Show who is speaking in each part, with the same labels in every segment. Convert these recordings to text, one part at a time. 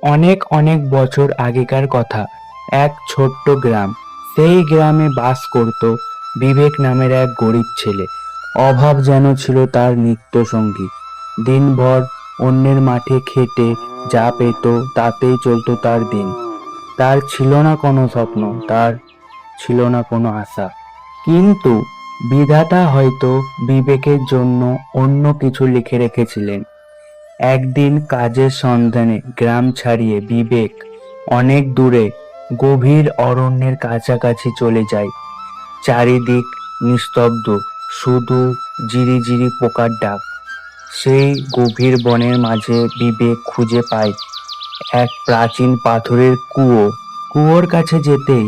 Speaker 1: অনেক অনেক বছর আগেকার কথা। এক ছোট্ট গ্রাম। সেই গ্রামে বাস করত বিবেক নামের এক গরিব ছেলে। অভাব যেন ছিল তার নিত্য সঙ্গী। দিনভর অন্যের মাঠে খেটে যা পেত তাতেই চলতো তার দিন। তার ছিল না কোনো স্বপ্ন, তার ছিল না কোনো আশা। কিন্তু বিধাতা হয়তো বিবেকের জন্য অন্য কিছু লিখে রেখেছিলেন। একদিন কাজের সন্ধানে গ্রাম ছাড়িয়ে বিবেক অনেক দূরে গভীর অরণ্যের কাছাকাছি চলে যায়। চারিদিক নিস্তব্ধ, শুধু ঝিরিঝিরি পোকার ডাক। সেই গভীর বনের মাঝে বিবেক খুঁজে পায় এক প্রাচীন পাথরের কুয়ো। কুয়োর কাছে যেতেই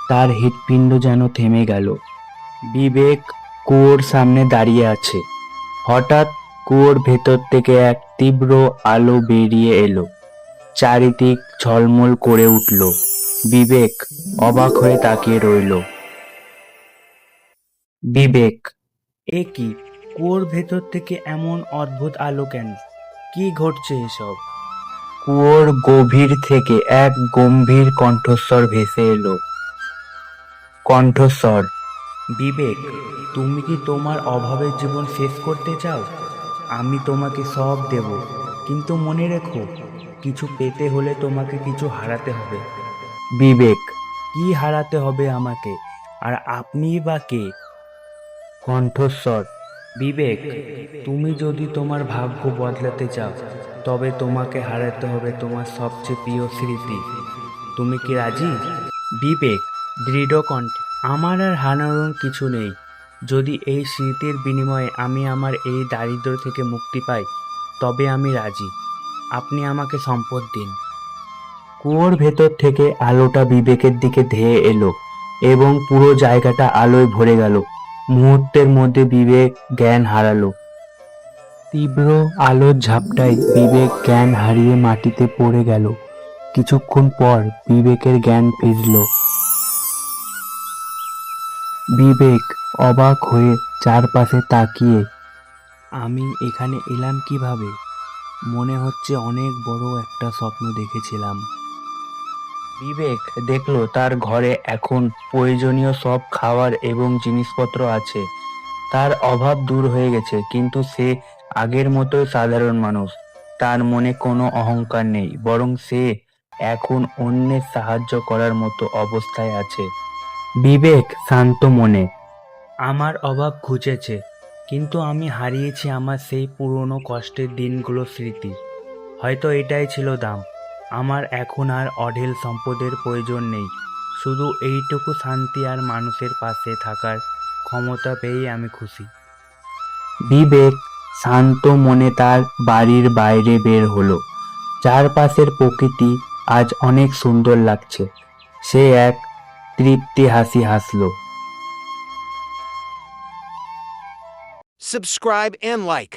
Speaker 1: তার হৃৎপিণ্ড যেন থেমে গেল। বিবেক কুয়োর সামনে দাঁড়িয়ে আছে। হঠাৎ কুয়োর ভেতর থেকে এক তীব্র আলো বেরিয়ে এলো। চারিদিক ঝলমল করে উঠল। বিবেক অবাক হয়ে তাকিয়ে রইল। বিবেক, এ কি? কুয়োর ভেতর থেকে এমন অদ্ভুত আলো কেন? কি ঘটছে এসব? কুয়োর গভীর থেকে এক গম্ভীর কণ্ঠস্বর ভেসে এলো। কণ্ঠস্বর: বিবেক, তুমি কি তোমার অভাবের জীবন শেষ করতে চাও? আমি তোমাকে সব দেব, কিন্তু মনে রেখো, কিছু পেতে হলে তোমাকে কিছু হারাতে হবে। বিবেক: কি হারাতে হবে আমাকে? আর আপনিই বা কে? কণ্ঠস্বর: বিবেক, তুমি যদি তোমার ভাগ্য বদলাতে চাও, তবে তোমাকে হারাতে হবে তোমার সবচেয়ে প্রিয় স্মৃতি। তুমি কি রাজি? বিবেক দৃঢ় কণ্ঠে: আমার আর হারানোর কিছু নেই। যদি এই স্মৃতির বিনিময়ে আমি আমার এই দারিদ্র্য থেকে মুক্তি পাই, তবে আমি রাজি। আপনি আমাকে সম্পদ দিন। কুয়োর ভেতর থেকে আলোটা বিবেকের দিকে ধেয়ে এলো এবং পুরো জায়গাটা আলোয় ভরে গেল। মুহূর্তের মধ্যে বিবেক জ্ঞান হারালো। তীব্র আলোর ঝাপটায় বিবেক জ্ঞান হারিয়ে মাটিতে পড়ে গেল। কিছুক্ষণ পর বিবেকের জ্ঞান ফিরল। বিবেক অবাক হয়ে চারপাশে তাকিয়ে, আমি এখানে এলাম কিভাবে? মনে হচ্ছে অনেক বড় একটা স্বপ্ন দেখেছিলাম। বিবেক দেখলো তার ঘরে এখন প্রয়োজনীয় সব খাবার এবং জিনিসপত্র আছে। তার অভাব দূর হয়ে গেছে, কিন্তু সে আগের মতোই সাধারণ মানুষ। তার মনে কোনো অহংকার নেই, বরং সে এখন অন্যের সাহায্য করার মতো অবস্থায় আছে। বিবেক শান্ত মনে, আমার অভাব ঘুচেছে, কিন্তু আমি হারিয়েছি আমার সেই পুরনো কষ্টের দিনগুলোর স্মৃতি। হয়তো এটাই ছিল দাম। আমার এখন আর অঢেল সম্পদের প্রয়োজন নেই, শুধু এইটুকু শান্তি আর মানুষের পাশে থাকার ক্ষমতা পেয়েই আমি খুশি। বিবেক শান্ত মনে তার বাড়ির বাইরে বের হলো। চারপাশের প্রকৃতি আজ অনেক সুন্দর লাগছে। সে এক তৃপ্তি হাসি হাসলো।
Speaker 2: Subscribe and like.